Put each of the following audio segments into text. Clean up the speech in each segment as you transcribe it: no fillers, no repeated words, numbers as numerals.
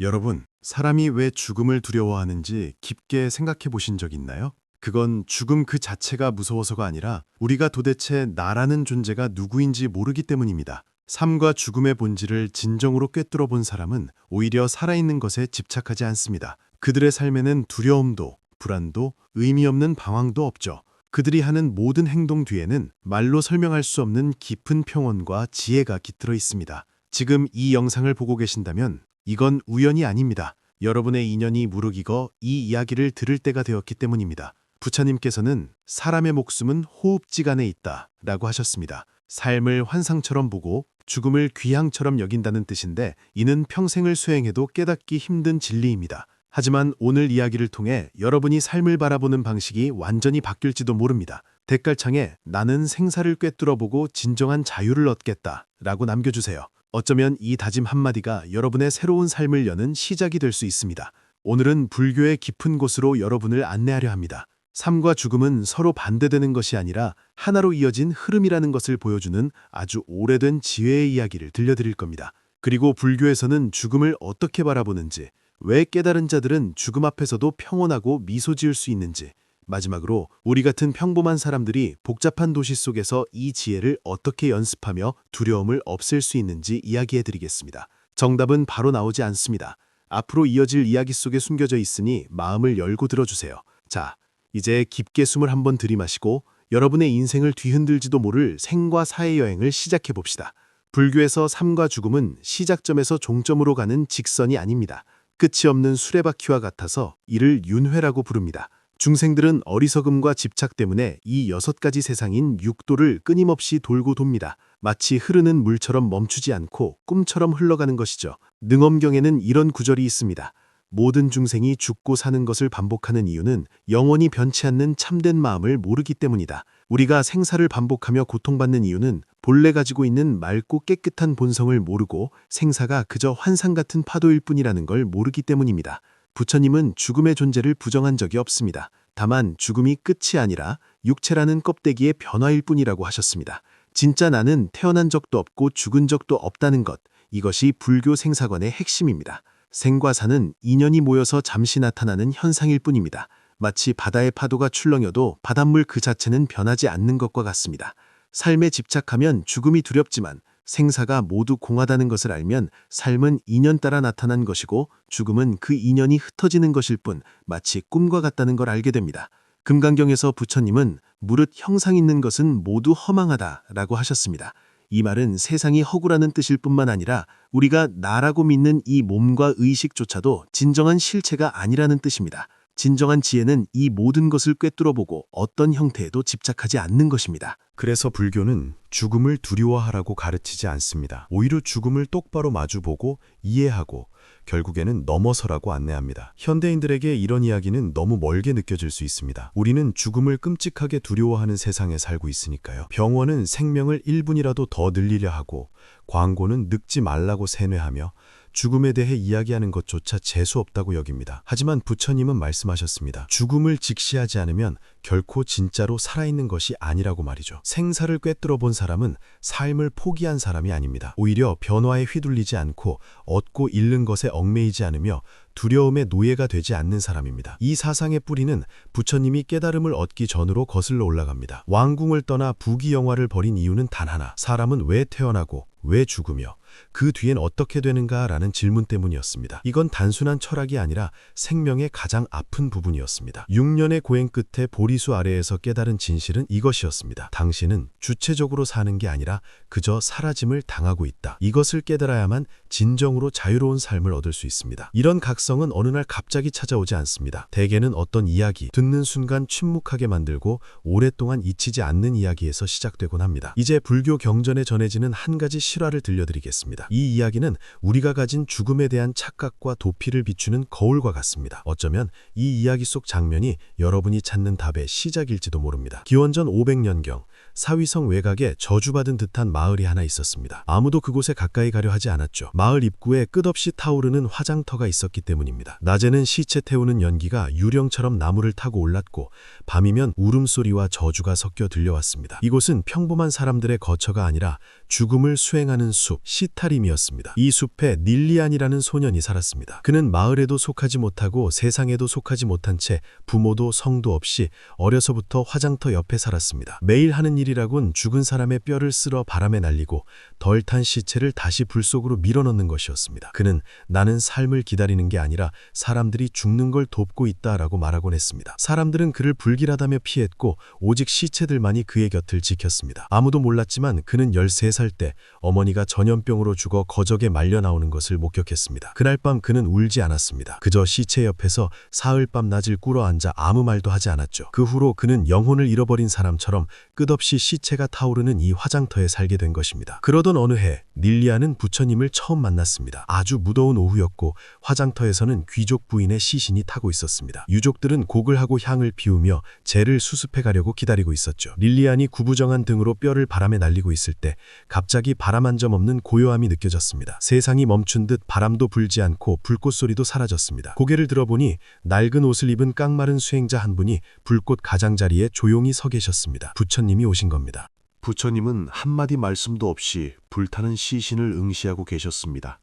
여러분, 사람이 왜 죽음을 두려워하는지 깊게 생각해 보신 적 있나요? 그건 죽음 그 자체가 무서워서가 아니라 우리가 도대체 나라는 존재가 누구인지 모르기 때문입니다. 삶과 죽음의 본질을 진정으로 꿰뚫어 본 사람은 오히려 살아있는 것에 집착하지 않습니다. 그들의 삶에는 두려움도, 불안도, 의미 없는 방황도 없죠. 그들이 하는 모든 행동 뒤에는 말로 설명할 수 없는 깊은 평온과 지혜가 깃들어 있습니다. 지금 이 영상을 보고 계신다면 이건 우연이 아닙니다. 여러분의 인연이 무르익어 이 이야기를 들을 때가 되었기 때문입니다. 부처님께서는 사람의 목숨은 호흡지 안에 있다 라고 하셨습니다. 삶을 환상처럼 보고 죽음을 귀향처럼 여긴다는 뜻인데 이는 평생을 수행해도 깨닫기 힘든 진리입니다. 하지만 오늘 이야기를 통해 여러분이 삶을 바라보는 방식이 완전히 바뀔지도 모릅니다. 댓글창에 나는 생사를 꿰뚫어보고 진정한 자유를 얻겠다 라고 남겨주세요. 어쩌면 이 다짐 한마디가 여러분의 새로운 삶을 여는 시작이 될 수 있습니다. 오늘은 불교의 깊은 곳으로 여러분을 안내하려 합니다. 삶과 죽음은 서로 반대되는 것이 아니라 하나로 이어진 흐름이라는 것을 보여주는 아주 오래된 지혜의 이야기를 들려드릴 겁니다. 그리고 불교에서는 죽음을 어떻게 바라보는지, 왜 깨달은 자들은 죽음 앞에서도 평온하고 미소 지을 수 있는지, 마지막으로 우리 같은 평범한 사람들이 복잡한 도시 속에서 이 지혜를 어떻게 연습하며 두려움을 없앨 수 있는지 이야기해드리겠습니다. 정답은 바로 나오지 않습니다. 앞으로 이어질 이야기 속에 숨겨져 있으니 마음을 열고 들어주세요. 자, 이제 깊게 숨을 한번 들이마시고 여러분의 인생을 뒤흔들지도 모를 생과 사의 여행을 시작해봅시다. 불교에서 삶과 죽음은 시작점에서 종점으로 가는 직선이 아닙니다. 끝이 없는 수레바퀴와 같아서 이를 윤회라고 부릅니다. 중생들은 어리석음과 집착 때문에 이 6가지 세상인 육도를 끊임없이 돌고 돕니다. 마치 흐르는 물처럼 멈추지 않고 꿈처럼 흘러가는 것이죠. 능엄경에는 이런 구절이 있습니다. 모든 중생이 죽고 사는 것을 반복하는 이유는 영원히 변치 않는 참된 마음을 모르기 때문이다. 우리가 생사를 반복하며 고통받는 이유는 본래 가지고 있는 맑고 깨끗한 본성을 모르고 생사가 그저 환상 같은 파도일 뿐이라는 걸 모르기 때문입니다. 부처님은 죽음의 존재를 부정한 적이 없습니다. 다만 죽음이 끝이 아니라 육체라는 껍데기의 변화일 뿐이라고 하셨습니다. 진짜 나는 태어난 적도 없고 죽은 적도 없다는 것, 이것이 불교 생사관의 핵심입니다. 생과 사는 인연이 모여서 잠시 나타나는 현상일 뿐입니다. 마치 바다의 파도가 출렁여도 바닷물 그 자체는 변하지 않는 것과 같습니다. 삶에 집착하면 죽음이 두렵지만 생사가 모두 공하다는 것을 알면 삶은 인연 따라 나타난 것이고 죽음은 그 인연이 흩어지는 것일 뿐 마치 꿈과 같다는 걸 알게 됩니다. 금강경에서 부처님은 무릇 형상 있는 것은 모두 허망하다라고 하셨습니다. 이 말은 세상이 허구라는 뜻일 뿐만 아니라 우리가 나라고 믿는 이 몸과 의식조차도 진정한 실체가 아니라는 뜻입니다. 진정한 지혜는 이 모든 것을 꿰뚫어보고 어떤 형태에도 집착하지 않는 것입니다. 그래서 불교는 죽음을 두려워하라고 가르치지 않습니다. 오히려 죽음을 똑바로 마주보고 이해하고 결국에는 넘어서라고 안내합니다. 현대인들에게 이런 이야기는 너무 멀게 느껴질 수 있습니다. 우리는 죽음을 끔찍하게 두려워하는 세상에 살고 있으니까요. 병원은 생명을 1분이라도 더 늘리려 하고 광고는 늙지 말라고 세뇌하며 죽음에 대해 이야기하는 것조차 재수없다고 여깁니다. 하지만 부처님은 말씀하셨습니다. 죽음을 직시하지 않으면 결코 진짜로 살아있는 것이 아니라고 말이죠. 생사를 꿰뚫어 본 사람은 삶을 포기한 사람이 아닙니다. 오히려 변화에 휘둘리지 않고 얻고 잃는 것에 얽매이지 않으며 두려움의 노예가 되지 않는 사람입니다. 이 사상의 뿌리는 부처님이 깨달음을 얻기 전으로 거슬러 올라갑니다. 왕궁을 떠나 부귀영화를 버린 이유는 단 하나, 사람은 왜 태어나고 왜 죽으며 그 뒤엔 어떻게 되는가라는 질문 때문이었습니다. 이건 단순한 철학이 아니라 생명의 가장 아픈 부분이었습니다. 6년의 고행 끝에 보리수 아래에서 깨달은 진실은 이것이었습니다. 당신은 주체적으로 사는 게 아니라 그저 사라짐을 당하고 있다. 이것을 깨달아야만 진정으로 자유로운 삶을 얻을 수 있습니다. 이런 각성은 어느 날 갑자기 찾아오지 않습니다. 대개는 어떤 이야기, 듣는 순간 침묵하게 만들고 오랫동안 잊히지 않는 이야기에서 시작되곤 합니다. 이제 불교 경전에 전해지는 한 가지 실화를 들려드리겠습니다. 이 이야기는 우리가 가진 죽음에 대한 착각과 도피를 비추는 거울과 같습니다. 어쩌면 이 이야기 속 장면이 여러분이 찾는 답의 시작일지도 모릅니다. 기원전 500년경 사위성 외곽에 저주받은 듯한 마을이 하나 있었습니다. 아무도 그곳에 가까이 가려 하지 않았죠. 마을 입구에 끝없이 타오르는 화장터가 있었기 때문입니다. 낮에는 시체 태우는 연기가 유령처럼 나무를 타고 올랐고 밤이면 울음소리와 저주가 섞여 들려왔습니다. 이곳은 평범한 사람들의 거처가 아니라 죽음을 수행하는 숲, 시타림이었습니다. 이 숲에 닐리안이라는 소년이 살았습니다. 그는 마을에도 속하지 못하고 세상에도 속하지 못한 채 부모도 성도 없이 어려서부터 화장터 옆에 살았습니다. 매일 하는 일이라곤 죽은 사람의 뼈를 쓸어 바람에 날리고 덜 탄 시체를 다시 불 속으로 밀어넣는 것이었습니다. 그는 나는 삶을 기다리는 게 아니라 사람들이 죽는 걸 돕고 있다라고 말하곤 했습니다. 사람들은 그를 불길하다며 피했고 오직 시체들만이 그의 곁을 지켰습니다. 아무도 몰랐지만 그는 13살 때 어머니가 전염병으로 죽어 거적에 말려 나오는 것을 목격했습니다. 그날 밤 그는 울지 않았습니다. 그저 시체 옆에서 사흘 밤 낮을 꿇어 앉아 아무 말도 하지 않았죠. 그 후로 그는 영혼을 잃어버린 사람처럼 끝없이 시체가 타오르는 이 화장터에 살게 된 것입니다. 그러던 어느 해 닐리안은 부처님을 처음 만났습니다. 아주 무더운 오후였고 화장터에서는 귀족 부인의 시신이 타고 있었습니다. 유족들은 곡을 하고 향을 피우며 재를 수습해 가려고 기다리고 있었죠. 닐리안이 구부정한 등으로 뼈를 바람에 날리고 있을 때 갑자기 바람 한 점 없는 고요함이 느껴졌습니다. 세상이 멈춘 듯 바람도 불지 않고 불꽃 소리도 사라졌습니다. 고개를 들어보니 낡은 옷을 입은 깡마른 수행자 한 분이 불꽃 가장자리에 조용히 서 계셨습니다. 부처님이 오신 겁니다. 부처님은 한마디 말씀도 없이 불타는 시신을 응시하고 계셨습니다.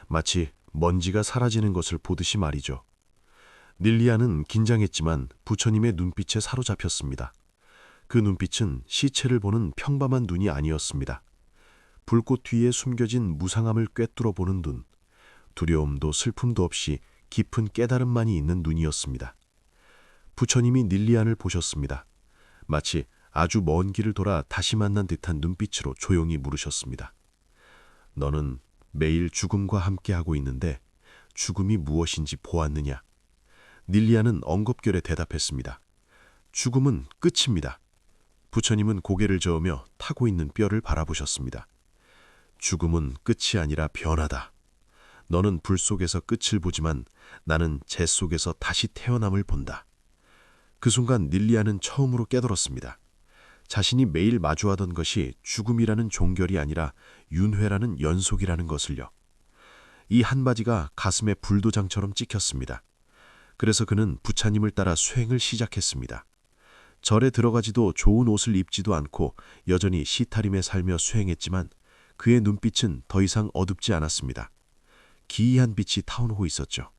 마치 먼지가 사라지는 것을 보듯이 말이죠. 닐리안은 긴장했지만 부처님의 눈빛에 사로잡혔습니다. 그 눈빛은 시체를 보는 평범한 눈이 아니었습니다. 불꽃 뒤에 숨겨진 무상함을 꿰뚫어 보는 눈, 두려움도 슬픔도 없이 깊은 깨달음만이 있는 눈이었습니다. 부처님이 닐리안을 보셨습니다. 마치 아주 먼 길을 돌아 다시 만난 듯한 눈빛으로 조용히 물으셨습니다. 너는 매일 죽음과 함께하고 있는데 죽음이 무엇인지 보았느냐? 닐리안은 엉겁결에 대답했습니다. 죽음은 끝입니다. 부처님은 고개를 저으며 타고 있는 뼈를 바라보셨습니다. 죽음은 끝이 아니라 변화다. 너는 불 속에서 끝을 보지만 나는 재 속에서 다시 태어남을 본다. 그 순간 닐리안은 처음으로 깨달았습니다. 자신이 매일 마주하던 것이 죽음이라는 종결이 아니라 윤회라는 연속이라는 것을요. 이 한마디가 가슴에 불도장처럼 찍혔습니다. 그래서 그는 부처님을 따라 수행을 시작했습니다. 절에 들어가지도 좋은 옷을 입지도 않고 여전히 시타림에 살며 수행했지만 그의 눈빛은 더 이상 어둡지 않았습니다. 기이한 빛이 타오르고 있었죠.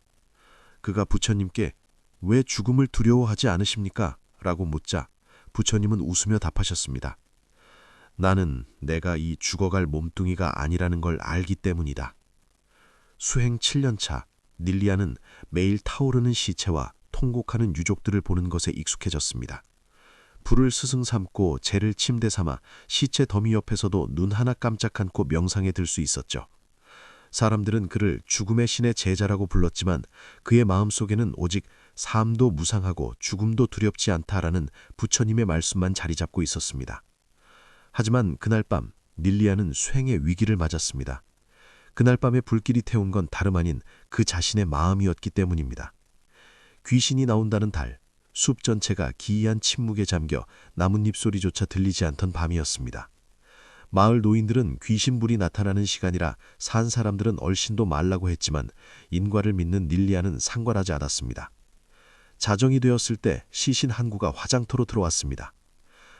그가 부처님께 왜 죽음을 두려워하지 않으십니까? 라고 묻자 부처님은 웃으며 답하셨습니다. 나는 내가 이 죽어갈 몸뚱이가 아니라는 걸 알기 때문이다. 수행 7년차 닐리안은 매일 타오르는 시체와 통곡하는 유족들을 보는 것에 익숙해졌습니다. 불을 스승 삼고 재를 침대 삼아 시체 더미 옆에서도 눈 하나 깜짝 않고 명상에 들 수 있었죠. 사람들은 그를 죽음의 신의 제자라고 불렀지만 그의 마음속에는 오직 삶도 무상하고 죽음도 두렵지 않다라는 부처님의 말씀만 자리 잡고 있었습니다. 하지만 그날 밤 닐리안은 수행의 위기를 맞았습니다. 그날 밤에 불길이 태운 건 다름 아닌 그 자신의 마음이었기 때문입니다. 귀신이 나온다는 달, 숲 전체가 기이한 침묵에 잠겨 나뭇잎 소리조차 들리지 않던 밤이었습니다. 마을 노인들은 귀신불이 나타나는 시간이라 산 사람들은 얼씬도 말라고 했지만 인과를 믿는 닐리안은 상관하지 않았습니다. 자정이 되었을 때 시신 한 구가 화장터로 들어왔습니다.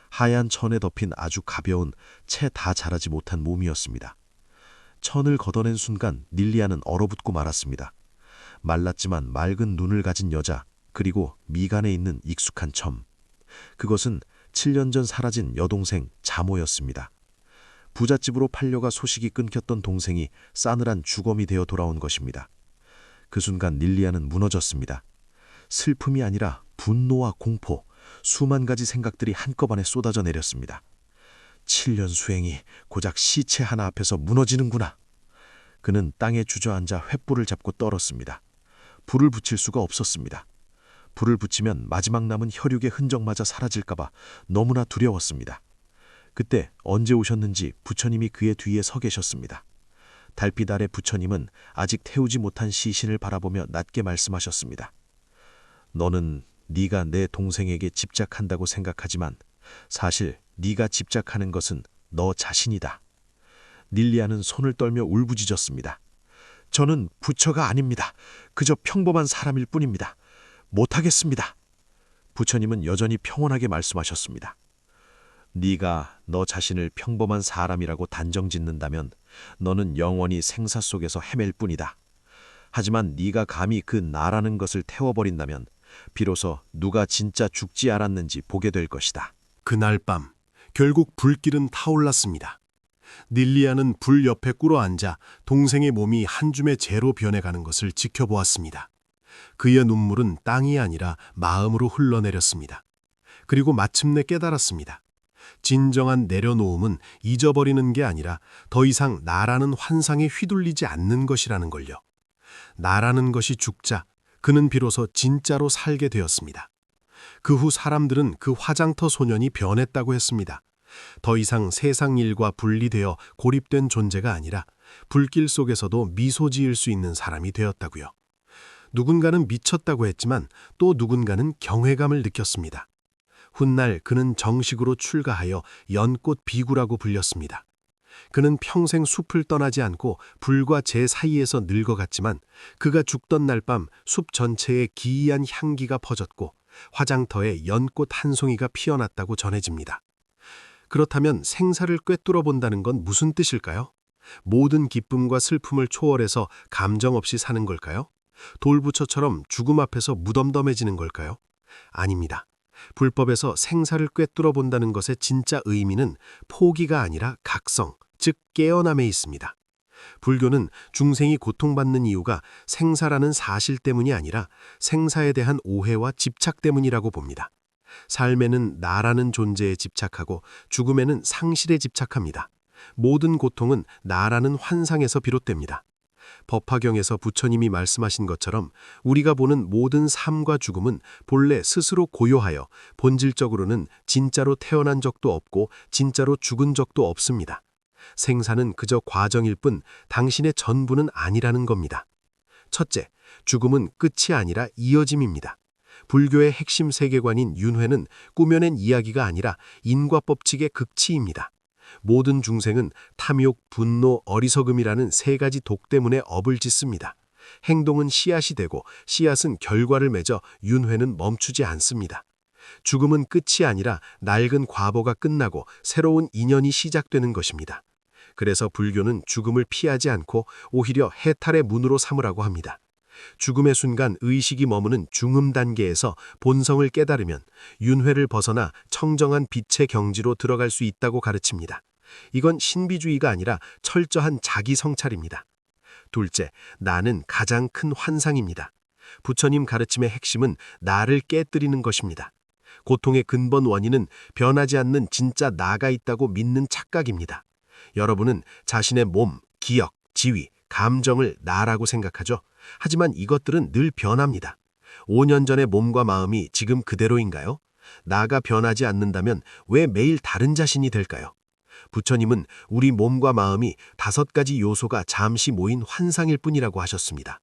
하얀 천에 덮인 아주 가벼운 채 다 자라지 못한 몸이었습니다. 천을 걷어낸 순간 닐리안은 얼어붙고 말았습니다. 말랐지만 맑은 눈을 가진 여자, 그리고 미간에 있는 익숙한 점. 그것은 7년 전 사라진 여동생 자모였습니다. 부잣집으로 팔려가 소식이 끊겼던 동생이 싸늘한 주검이 되어 돌아온 것입니다. 그 순간 닐리안은 무너졌습니다. 슬픔이 아니라 분노와 공포, 수만 가지 생각들이 한꺼번에 쏟아져 내렸습니다. 7년 수행이 고작 시체 하나 앞에서 무너지는구나. 그는 땅에 주저앉아 횃불을 잡고 떨었습니다. 불을 붙일 수가 없었습니다. 불을 붙이면 마지막 남은 혈육의 흔적마저 사라질까봐 너무나 두려웠습니다. 그때 언제 오셨는지 부처님이 그의 뒤에 서 계셨습니다. 달빛 아래 부처님은 아직 태우지 못한 시신을 바라보며 낮게 말씀하셨습니다. 너는 네가 내 동생에게 집착한다고 생각하지만 사실 네가 집착하는 것은 너 자신이다. 닐리아는 손을 떨며 울부짖었습니다. 저는 부처가 아닙니다. 그저 평범한 사람일 뿐입니다. 못하겠습니다. 부처님은 여전히 평온하게 말씀하셨습니다. 네가 너 자신을 평범한 사람이라고 단정짓는다면 너는 영원히 생사 속에서 헤맬 뿐이다. 하지만 네가 감히 그 나라는 것을 태워버린다면 비로소 누가 진짜 죽지 않았는지 보게 될 것이다. 그날 밤 결국 불길은 타올랐습니다. 닐리아는 불 옆에 꿇어앉아 동생의 몸이 한 줌의 재로 변해가는 것을 지켜보았습니다. 그의 눈물은 땅이 아니라 마음으로 흘러내렸습니다. 그리고 마침내 깨달았습니다. 진정한 내려놓음은 잊어버리는 게 아니라 더 이상 나라는 환상에 휘둘리지 않는 것이라는 걸요. 나라는 것이 죽자 그는 비로소 진짜로 살게 되었습니다. 그 후 사람들은 그 화장터 소년이 변했다고 했습니다. 더 이상 세상 일과 분리되어 고립된 존재가 아니라 불길 속에서도 미소 지을 수 있는 사람이 되었다고요. 누군가는 미쳤다고 했지만 또 누군가는 경외감을 느꼈습니다. 훗날 그는 정식으로 출가하여 연꽃 비구라고 불렸습니다. 그는 평생 숲을 떠나지 않고 불과 재 사이에서 늙어갔지만 그가 죽던 날 밤 숲 전체에 기이한 향기가 퍼졌고 화장터에 연꽃 한 송이가 피어났다고 전해집니다. 그렇다면 생사를 꿰뚫어 본다는 건 무슨 뜻일까요? 모든 기쁨과 슬픔을 초월해서 감정 없이 사는 걸까요? 돌부처처럼 죽음 앞에서 무덤덤해지는 걸까요? 아닙니다. 불법에서 생사를 꿰뚫어 본다는 것의 진짜 의미는 포기가 아니라 각성, 즉 깨어남에 있습니다. 불교는 중생이 고통받는 이유가 생사라는 사실 때문이 아니라 생사에 대한 오해와 집착 때문이라고 봅니다. 삶에는 나라는 존재에 집착하고 죽음에는 상실에 집착합니다. 모든 고통은 나라는 환상에서 비롯됩니다. 법화경에서 부처님이 말씀하신 것처럼 우리가 보는 모든 삶과 죽음은 본래 스스로 고요하여 본질적으로는 진짜로 태어난 적도 없고 진짜로 죽은 적도 없습니다. 생사는 그저 과정일 뿐 당신의 전부는 아니라는 겁니다. 첫째, 죽음은 끝이 아니라 이어짐입니다. 불교의 핵심 세계관인 윤회는 꾸며낸 이야기가 아니라 인과 법칙의 극치입니다. 모든 중생은 탐욕, 분노, 어리석음이라는 세 가지 독 때문에 업을 짓습니다. 행동은 씨앗이 되고 씨앗은 결과를 맺어 윤회는 멈추지 않습니다. 죽음은 끝이 아니라 낡은 과보가 끝나고 새로운 인연이 시작되는 것입니다. 그래서 불교는 죽음을 피하지 않고 오히려 해탈의 문으로 삼으라고 합니다. 죽음의 순간 의식이 머무는 중음 단계에서 본성을 깨달으면 윤회를 벗어나 청정한 빛의 경지로 들어갈 수 있다고 가르칩니다. 이건 신비주의가 아니라 철저한 자기 성찰입니다. 둘째, 나는 가장 큰 환상입니다. 부처님 가르침의 핵심은 나를 깨뜨리는 것입니다. 고통의 근본 원인은 변하지 않는 진짜 나가 있다고 믿는 착각입니다. 여러분은 자신의 몸, 기억, 지위, 감정을 나라고 생각하죠. 하지만 이것들은 늘 변합니다. 5년 전의 몸과 마음이 지금 그대로인가요? 나가 변하지 않는다면 왜 매일 다른 자신이 될까요? 부처님은 우리 몸과 마음이 5가지 요소가 잠시 모인 환상일 뿐이라고 하셨습니다.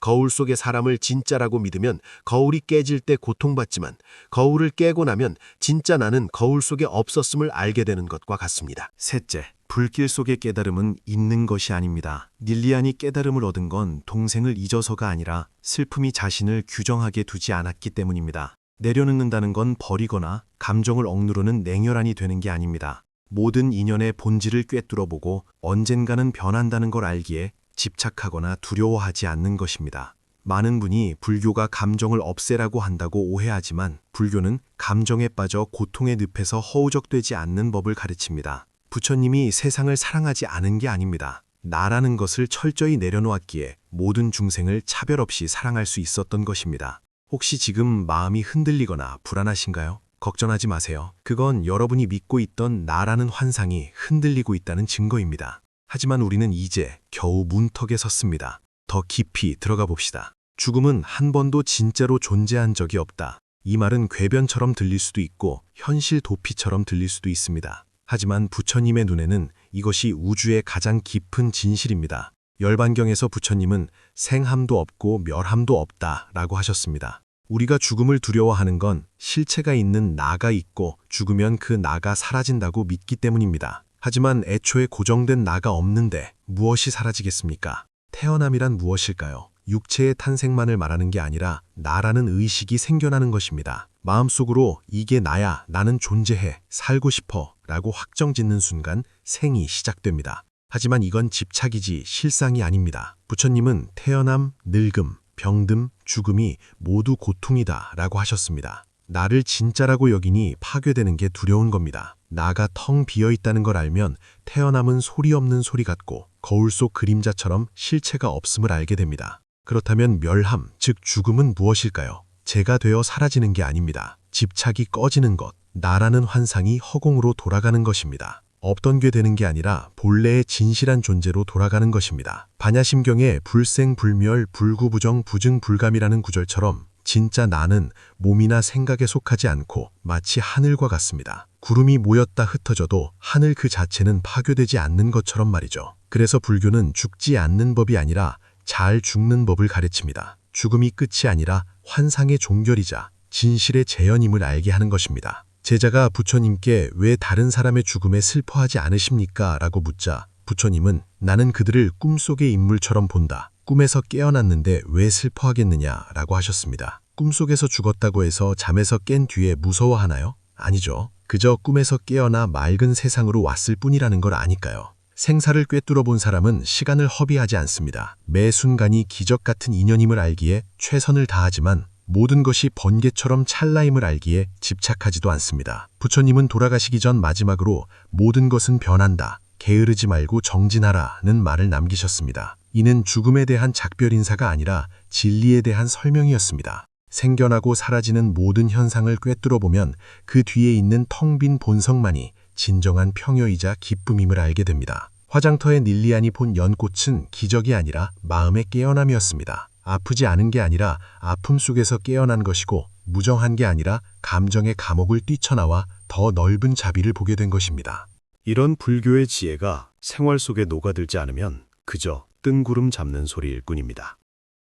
거울 속의 사람을 진짜라고 믿으면 거울이 깨질 때 고통받지만 거울을 깨고 나면 진짜 나는 거울 속에 없었음을 알게 되는 것과 같습니다. 셋째, 불길 속의 깨달음은 있는 것이 아닙니다. 닐리안이 깨달음을 얻은 건 동생을 잊어서가 아니라 슬픔이 자신을 규정하게 두지 않았기 때문입니다. 내려놓는다는 건 버리거나 감정을 억누르는 냉혈한이 되는 게 아닙니다. 모든 인연의 본질을 꿰뚫어보고 언젠가는 변한다는 걸 알기에 집착하거나 두려워하지 않는 것입니다. 많은 분이 불교가 감정을 없애라고 한다고 오해하지만 불교는 감정에 빠져 고통의 늪에서 허우적되지 않는 법을 가르칩니다. 부처님이 세상을 사랑하지 않은 게 아닙니다. 나라는 것을 철저히 내려놓았기에 모든 중생을 차별 없이 사랑할 수 있었던 것입니다. 혹시 지금 마음이 흔들리거나 불안하신가요? 걱정하지 마세요. 그건 여러분이 믿고 있던 나라는 환상이 흔들리고 있다는 증거입니다. 하지만 우리는 이제 겨우 문턱에 섰습니다. 더 깊이 들어가 봅시다. 죽음은 한 번도 진짜로 존재한 적이 없다. 이 말은 궤변처럼 들릴 수도 있고 현실 도피처럼 들릴 수도 있습니다. 하지만 부처님의 눈에는 이것이 우주의 가장 깊은 진실입니다. 열반경에서 부처님은 생함도 없고 멸함도 없다 라고 하셨습니다. 우리가 죽음을 두려워하는 건 실체가 있는 나가 있고 죽으면 그 나가 사라진다고 믿기 때문입니다. 하지만 애초에 고정된 나가 없는데 무엇이 사라지겠습니까? 태어남이란 무엇일까요? 육체의 탄생만을 말하는 게 아니라 나라는 의식이 생겨나는 것입니다. 마음속으로 이게 나야, 나는 존재해, 살고 싶어 라고 확정짓는 순간 생이 시작됩니다. 하지만 이건 집착이지 실상이 아닙니다. 부처님은 태어남, 늙음, 병듦, 죽음이 모두 고통이다 라고 하셨습니다. 나를 진짜라고 여기니 파괴되는 게 두려운 겁니다. 나가 텅 비어있다는 걸 알면 태어남은 소리 없는 소리 같고 거울 속 그림자처럼 실체가 없음을 알게 됩니다. 그렇다면 멸함, 즉 죽음은 무엇일까요? 제가 되어 사라지는 게 아닙니다. 집착이 꺼지는 것, 나라는 환상이 허공으로 돌아가는 것입니다. 없던 게 되는 게 아니라 본래의 진실한 존재로 돌아가는 것입니다. 반야심경의 불생불멸 불구부정 부증불감이라는 구절처럼 진짜 나는 몸이나 생각에 속하지 않고 마치 하늘과 같습니다. 구름이 모였다 흩어져도 하늘 그 자체는 파괴되지 않는 것처럼 말이죠. 그래서 불교는 죽지 않는 법이 아니라 잘 죽는 법을 가르칩니다. 죽음이 끝이 아니라 환상의 종결이자 진실의 재현임을 알게 하는 것입니다. 제자가 부처님께 왜 다른 사람의 죽음에 슬퍼하지 않으십니까? 라고 묻자 부처님은 나는 그들을 꿈속의 인물처럼 본다. 꿈에서 깨어났는데 왜 슬퍼하겠느냐? 라고 하셨습니다. 꿈속에서 죽었다고 해서 잠에서 깬 뒤에 무서워하나요? 아니죠. 그저 꿈에서 깨어나 맑은 세상으로 왔을 뿐이라는 걸 아니까요. 생사를 꿰뚫어 본 사람은 시간을 허비하지 않습니다. 매 순간이 기적 같은 인연임을 알기에 최선을 다하지만 모든 것이 번개처럼 찰나임을 알기에 집착하지도 않습니다. 부처님은 돌아가시기 전 마지막으로 모든 것은 변한다. 게으르지 말고 정진하라는 말을 남기셨습니다. 이는 죽음에 대한 작별 인사가 아니라 진리에 대한 설명이었습니다. 생겨나고 사라지는 모든 현상을 꿰뚫어 보면 그 뒤에 있는 텅 빈 본성만이 진정한 평여이자 기쁨임을 알게 됩니다. 화장터의 닐리안이 본 연꽃은 기적이 아니라 마음의 깨어남이었습니다. 아프지 않은 게 아니라 아픔 속에서 깨어난 것이고 무정한 게 아니라 감정의 감옥을 뛰쳐나와 더 넓은 자비를 보게 된 것입니다. 이런 불교의 지혜가 생활 속에 녹아들지 않으면 그저 뜬구름 잡는 소리일 뿐입니다.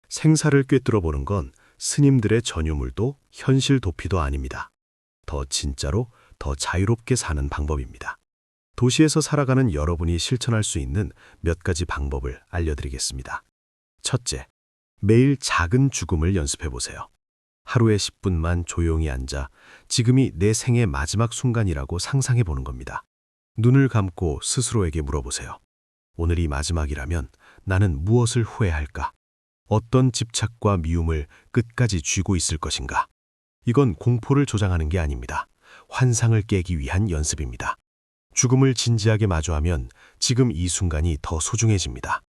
생사를 꿰뚫어 보는 건 스님들의 전유물도 현실 도피도 아닙니다. 더 진짜로 더 자유롭게 사는 방법입니다. 도시에서 살아가는 여러분이 실천할 수 있는 몇 가지 방법을 알려드리겠습니다. 첫째, 매일 작은 죽음을 연습해 보세요. 하루에 10분만 조용히 앉아 지금이 내 생의 마지막 순간이라고 상상해 보는 겁니다. 눈을 감고 스스로에게 물어보세요. 오늘이 마지막이라면 나는 무엇을 후회할까? 어떤 집착과 미움을 끝까지 쥐고 있을 것인가? 이건 공포를 조장하는 게 아닙니다. 환상을 깨기 위한 연습입니다. 죽음을 진지하게 마주하면 지금 이 순간이 더 소중해집니다.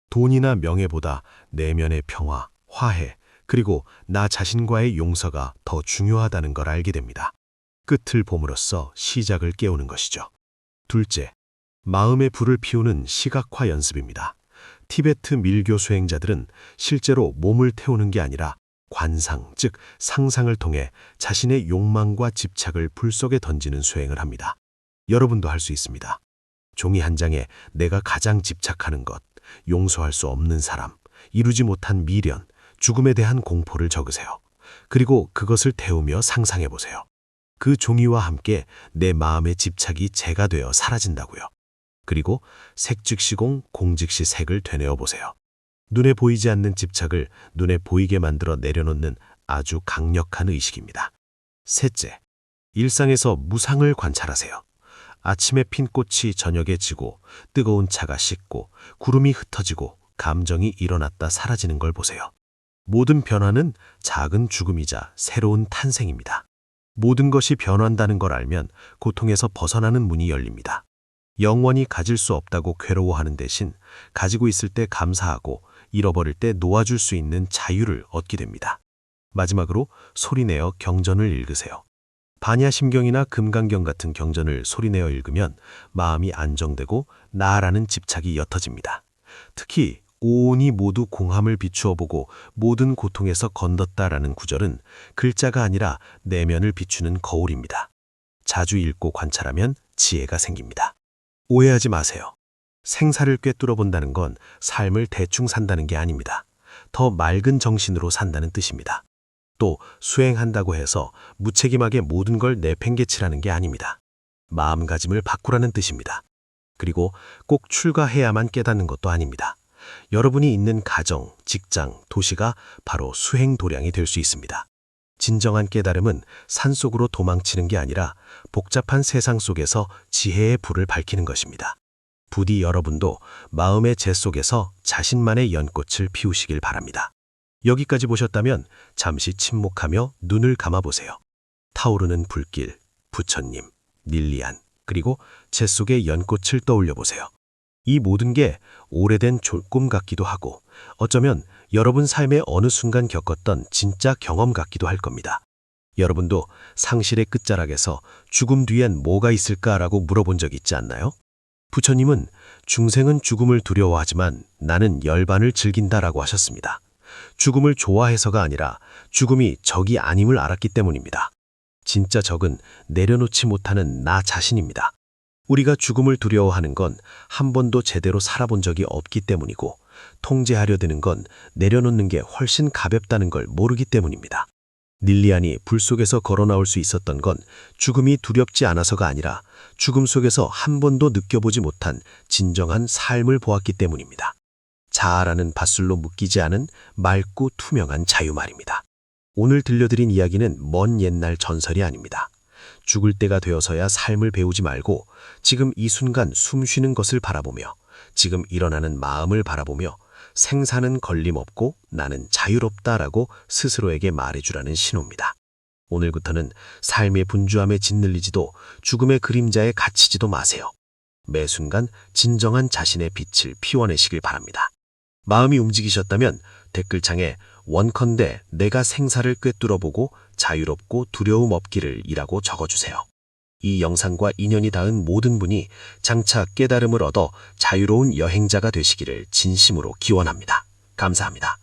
돈이나 명예보다 내면의 평화, 화해, 그리고 나 자신과의 용서가 더 중요하다는 걸 알게 됩니다. 끝을 봄으로써 시작을 깨우는 것이죠. 둘째, 마음의 불을 피우는 시각화 연습입니다. 티베트 밀교 수행자들은 실제로 몸을 태우는 게 아니라 관상, 즉 상상을 통해 자신의 욕망과 집착을 불 속에 던지는 수행을 합니다. 여러분도 할 수 있습니다. 종이 한 장에 내가 가장 집착하는 것, 용서할 수 없는 사람, 이루지 못한 미련, 죽음에 대한 공포를 적으세요. 그리고 그것을 태우며 상상해 보세요. 그 종이와 함께 내 마음의 집착이 재가 되어 사라진다고요. 그리고 색즉시공, 공즉시 색을 되뇌어 보세요. 눈에 보이지 않는 집착을 눈에 보이게 만들어 내려놓는 아주 강력한 의식입니다. 셋째, 일상에서 무상을 관찰하세요. 아침에 핀 꽃이 저녁에 지고 뜨거운 차가 식고 구름이 흩어지고 감정이 일어났다 사라지는 걸 보세요. 모든 변화는 작은 죽음이자 새로운 탄생입니다. 모든 것이 변한다는 걸 알면 고통에서 벗어나는 문이 열립니다. 영원히 가질 수 없다고 괴로워하는 대신 가지고 있을 때 감사하고 잃어버릴 때 놓아줄 수 있는 자유를 얻게 됩니다. 마지막으로 소리내어 경전을 읽으세요. 반야심경이나 금강경 같은 경전을 소리내어 읽으면 마음이 안정되고 나라는 집착이 옅어집니다. 특히 오온이 모두 공함을 비추어 보고 모든 고통에서 건뒀다라는 구절은 글자가 아니라 내면을 비추는 거울입니다. 자주 읽고 관찰하면 지혜가 생깁니다. 오해하지 마세요. 생사를 꿰뚫어 본다는 건 삶을 대충 산다는 게 아닙니다. 더 맑은 정신으로 산다는 뜻입니다. 또 수행한다고 해서 무책임하게 모든 걸 내팽개치라는 게 아닙니다. 마음가짐을 바꾸라는 뜻입니다. 그리고 꼭 출가해야만 깨닫는 것도 아닙니다. 여러분이 있는 가정, 직장, 도시가 바로 수행 도량이 될 수 있습니다. 진정한 깨달음은 산속으로 도망치는 게 아니라 복잡한 세상 속에서 지혜의 불을 밝히는 것입니다. 부디 여러분도 마음의 재 속에서 자신만의 연꽃을 피우시길 바랍니다. 여기까지 보셨다면 잠시 침묵하며 눈을 감아보세요. 타오르는 불길, 부처님, 닐리안, 그리고 재 속의 연꽃을 떠올려 보세요. 이 모든 게 오래된 졸꿈 같기도 하고 어쩌면 여러분 삶의 어느 순간 겪었던 진짜 경험 같기도 할 겁니다. 여러분도 상실의 끝자락에서 죽음 뒤엔 뭐가 있을까라고 물어본 적 있지 않나요? 부처님은 중생은 죽음을 두려워하지만 나는 열반을 즐긴다라고 하셨습니다. 죽음을 좋아해서가 아니라 죽음이 적이 아님을 알았기 때문입니다. 진짜 적은 내려놓지 못하는 나 자신입니다. 우리가 죽음을 두려워하는 건 한 번도 제대로 살아본 적이 없기 때문이고 통제하려 드는 건 내려놓는 게 훨씬 가볍다는 걸 모르기 때문입니다. 닐리안이 불 속에서 걸어 나올 수 있었던 건 죽음이 두렵지 않아서가 아니라 죽음 속에서 한 번도 느껴보지 못한 진정한 삶을 보았기 때문입니다. 자아라는 밧줄로 묶이지 않은 맑고 투명한 자유 말입니다. 오늘 들려드린 이야기는 먼 옛날 전설이 아닙니다. 죽을 때가 되어서야 삶을 배우지 말고 지금 이 순간 숨 쉬는 것을 바라보며 지금 일어나는 마음을 바라보며 생사는 걸림없고 나는 자유롭다라고 스스로에게 말해주라는 신호입니다. 오늘부터는 삶의 분주함에 짓눌리지도 죽음의 그림자에 갇히지도 마세요. 매 순간 진정한 자신의 빛을 피워내시길 바랍니다. 마음이 움직이셨다면 댓글창에 원컨대 내가 생사를 꿰뚫어보고 자유롭고 두려움 없기를 이라고 적어주세요. 이 영상과 인연이 닿은 모든 분이 장차 깨달음을 얻어 자유로운 여행자가 되시기를 진심으로 기원합니다. 감사합니다.